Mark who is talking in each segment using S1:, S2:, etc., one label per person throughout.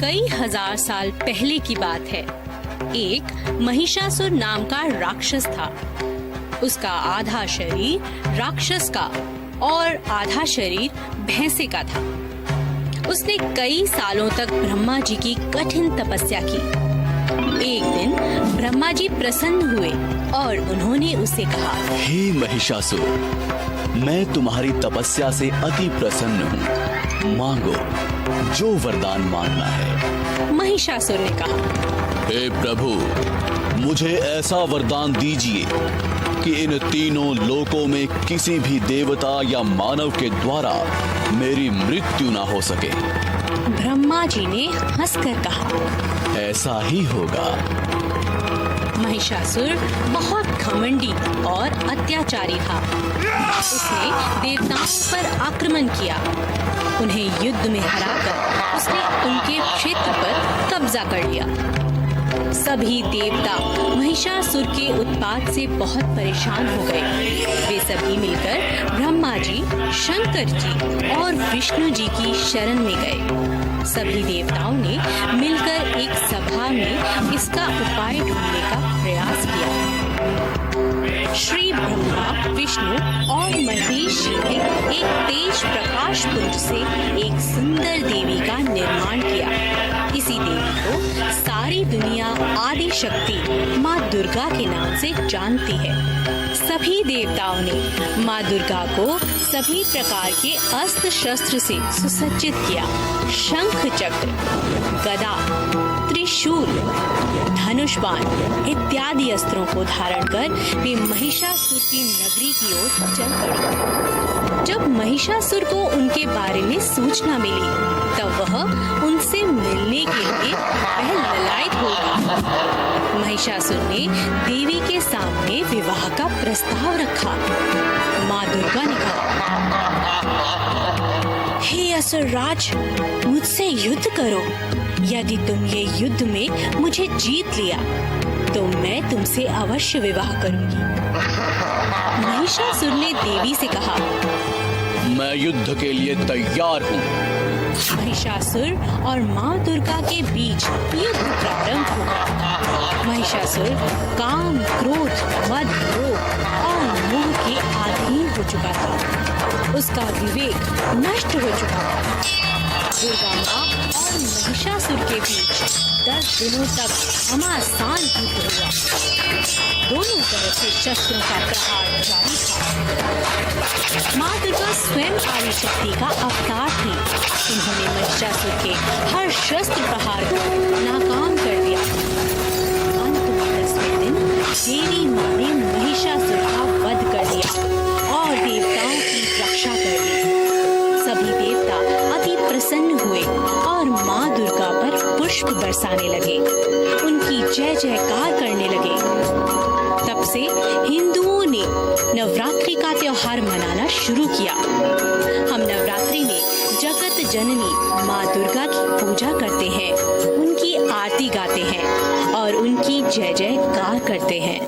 S1: कई हजार साल पहले की बात है। एक महिषासुर नाम का राक्षस था। उसका आधा शरीर राक्षस का और आधा शरीर भैंसे का था। उसने कई सालों तक ब्रह्मा जी की कठिन तपस्या की। एक दिन ब्रह्मा जी प्रसन्न हुए और उन्होंने उसे कहा,
S2: हे महिषासुर, मैं तुम्हारी तपस्या से अति प्रसन्न हूँ। मांगो जो वरदान मांगना है।
S1: महिषासुर ने कहा,
S2: हे प्रभु, मुझे ऐसा वरदान दीजिए कि इन तीनों लोकों में किसी भी देवता या मानव के द्वारा मेरी मृत्यु ना हो सके।
S1: ब्रह्मा जी ने हंसकर कहा,
S2: ऐसा ही होगा।
S1: महिषासुर बहुत घमंडी और अत्याचारी था। उसने देवताओं पर आक्रमण किया। उन्हें युद्ध में हराकर उसने उनके क्षेत्र पर कब्जा कर लिया। सभी देवता महिषासुर के उत्पात से बहुत परेशान हो गए। वे सभी मिलकर ब्रह्मा जी, शंकर जी और विष्णु जी की शरण में गए। सभी देवताओं ने मिलकर एक सभा में इसका उपाय ढूंढने का प्रयास किया। श्री ब्रह्मा, विष्णु और महेश जी ने एक तेज प्रकाश पुंज से एक सुंदर देवी का निर्माण किया। इसी देवी को सारी दुनिया आदि शक्ति माँ दुर्गा के नाम से जानती है। सभी देवताओं ने माँ दुर्गा को सभी प्रकार के अस्त्र शस्त्र से सुसज्जित किया। शंख चक्र, गदा, त्रिशूल, धनुष बाण इत्यादि अस्त्रों को धारण कर वे महिषासुर की नगरी की ओर चल पड़े। जब महिषासुर को उनके बारे में सूचना मिली तब वह उनसे मिलने के लिए वह ललायत हो गया। महिषासुर ने देवी के सामने विवाह का प्रस्ताव रखा। माँ दुर्गा ने कहा, हे असुरराज, मुझसे युद्ध करो। यदि तुम ये युद्ध में मुझे जीत लिया तो मैं तुमसे अवश्य विवाह करूंगी। महिषासुर ने देवी से कहा,
S2: मैं युद्ध के लिए तैयार हूँ।
S1: महिषासुर और माँ दुर्गा के बीच युद्ध प्रारंभ हुआ। महिषासुर काम, क्रोध, मद, लोभ और मोह के अधीन हो चुका था। उसका विवेक नष्ट हो चुका था। दुर्गा माँ और महिषासुर के बीच 10 दिनों तक घमासान युद्ध हुआ। दोनों तरफ से शस्त्रों का प्रहार जारी था। माँ दुर्गा स्वयं आदि शक्ति का अवतार थी। उन्होंने महिषासुर के हर शस्त्र प्रहार को नाकाम कर दिया। अंत में 10वें दिन देवी माँ ने महिषासुर का वध कर दिया और देवताओं की रक्षा कर दी। सभी देवता अति प्रसन्न हुए और माँ दुर्गा पर पुष्प बरसाने लगे। उनकी जय जयकार करने लगे। तब से हिंदुओं ने नवरात्रि का त्योहार मनाना शुरू किया। हम नवरात्रि में जगत जननी माँ दुर्गा की पूजा करते हैं, उनकी आरती गाते हैं और उनकी जय जयकार करते हैं।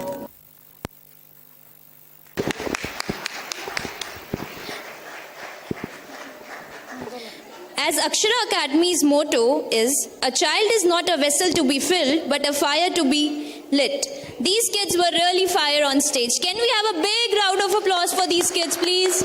S3: As Akshara Academy's motto is, a child is not a vessel to be filled, but a fire to be lit. These kids were really fire on stage. Can we have a big round of applause for these kids, please?